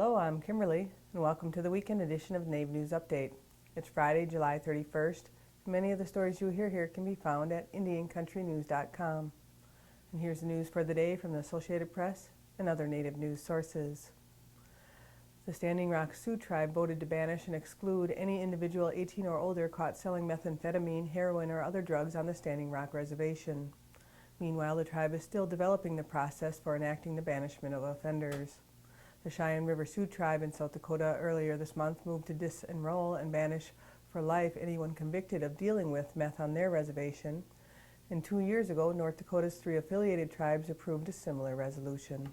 Hello, I'm Kimberly, and welcome to the weekend edition of NAVE News Update. It's Friday, July 31st, and many of the stories you'll hear here can be found at IndianCountryTV. And here's the news for the day from the Associated Press and other Native news sources. The Standing Rock Sioux Tribe voted to banish and exclude any individual 18 or older caught selling methamphetamine, heroin, or other drugs on the Standing Rock Reservation. Meanwhile, the tribe is still developing the process for enacting the banishment of offenders. The Cheyenne River Sioux Tribe in South Dakota earlier this month moved to disenroll and banish for life anyone convicted of dealing with meth on their reservation. And 2 years ago, North Dakota's 3 affiliated tribes approved a similar resolution.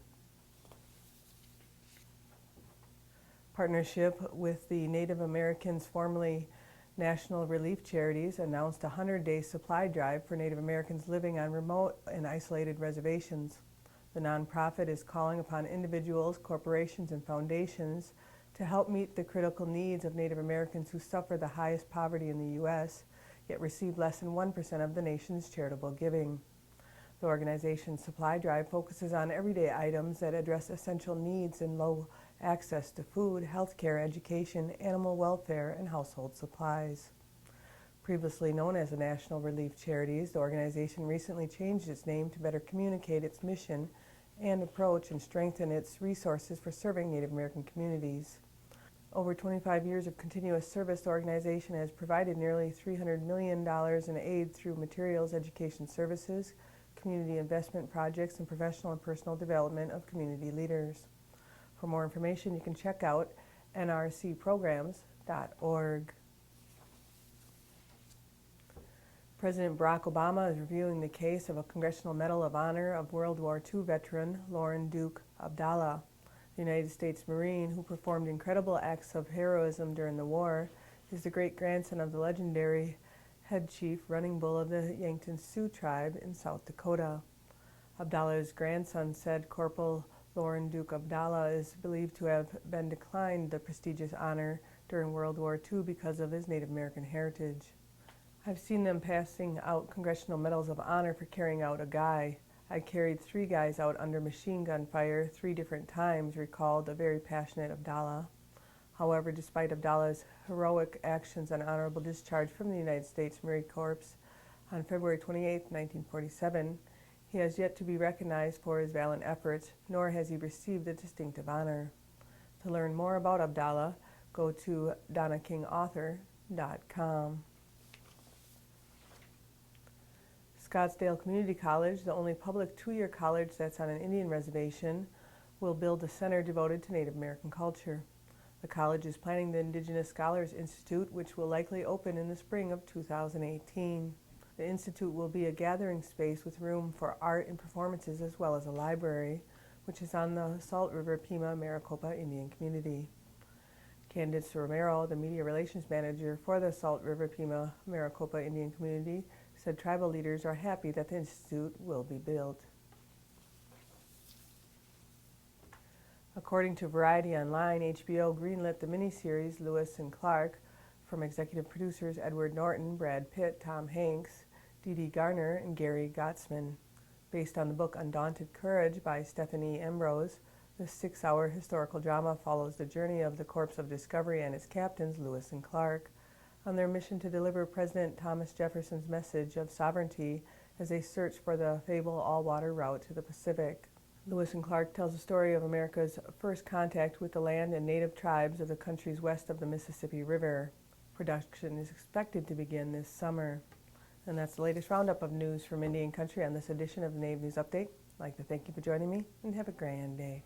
Partnership with the Native Americans, formerly National Relief Charities, announced a 100-day supply drive for Native Americans living on remote and isolated reservations. The nonprofit is calling upon individuals, corporations, and foundations to help meet the critical needs of Native Americans who suffer the highest poverty in the U.S., yet receive less than 1% of the nation's charitable giving. The organization's supply drive focuses on everyday items that address essential needs in low access to food, health care, education, animal welfare, and household supplies. Previously known as the National Relief Charities, the organization recently changed its name to better communicate its mission and approach and strengthen its resources for serving Native American communities. Over 25 years of continuous service, the organization has provided nearly $300 million in aid through materials, education services, community investment projects, and professional and personal development of community leaders. For more information, you can check out nrcprograms.org. President Barack Obama is reviewing the case of a Congressional Medal of Honor of World War II veteran Loren Duke Abdalla, the United States Marine who performed incredible acts of heroism during the war, is the great-grandson of the legendary head chief Running Bull of the Yankton Sioux Tribe in South Dakota. Abdalla's grandson said Corporal Loren Duke Abdalla is believed to have been declined the prestigious honor during World War II because of his Native American heritage. I've seen them passing out Congressional Medals of Honor for carrying out a guy. I carried 3 guys out under machine gun fire 3 different times, recalled a very passionate Abdalla. However, despite Abdalla's heroic actions and honorable discharge from the United States Marine Corps on February 28, 1947, he has yet to be recognized for his valiant efforts, nor has he received the distinctive honor. To learn more about Abdalla, go to DonnaKingAuthor.com. Scottsdale Community College, the only public 2-year college that's on an Indian reservation, will build a center devoted to Native American culture. The college is planning the Indigenous Scholars Institute, which will likely open in the spring of 2018. The institute will be a gathering space with room for art and performances as well as a library, which is on the Salt River Pima-Maricopa Indian community. Candice Romero, the media relations manager for the Salt River Pima-Maricopa Indian community, said tribal leaders are happy that the institute will be built. According to Variety Online, HBO greenlit the miniseries Lewis and Clark from executive producers Edward Norton, Brad Pitt, Tom Hanks, Dee Dee Garner, and Gary Gottsman. Based on the book Undaunted Courage by Stephanie Ambrose, the 6-hour historical drama follows the journey of the Corps of Discovery and its captains, Lewis and Clark, on their mission to deliver President Thomas Jefferson's message of sovereignty as they search for the fabled all-water route to the Pacific. Lewis and Clark tells the story of America's first contact with the land and native tribes of the countries west of the Mississippi River. Production is expected to begin this summer. And that's the latest roundup of news from Indian Country on this edition of the NAVE News Update. I'd like to thank you for joining me, and have a grand day.